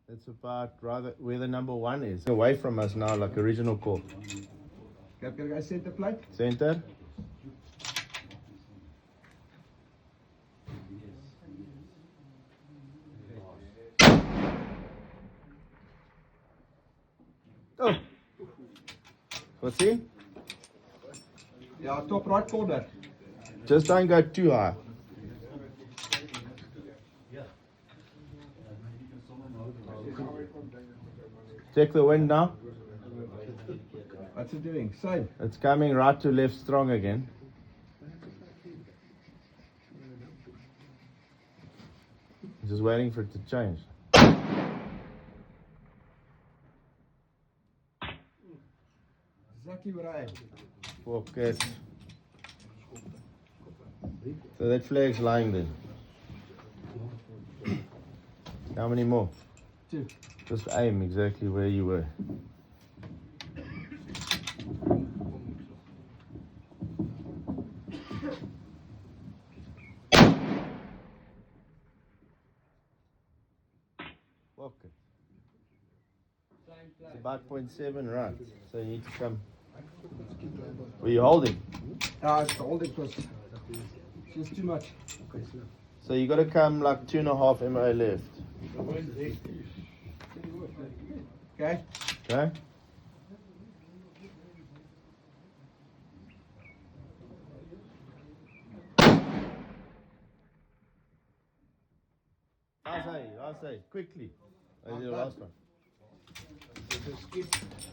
It's about rather where the number 1 is. Away from us now, like original call. Go center plate. Center. Oh. What's he? Yeah, top right corner. Just don't go too high. Check the wind now. What's it doing? Same. It's coming right to left strong again. Just waiting for it to change. Exactly what I am. Focus. So that flag's lying there. How many more? 2. Just aim exactly where you were. Okay. It's about 0.7 right. So you need to come. Were you holding? It's holding because it's just too much. So you got to come like 2.5 MO left. Okay. Okay? I say, quickly. I did the last one.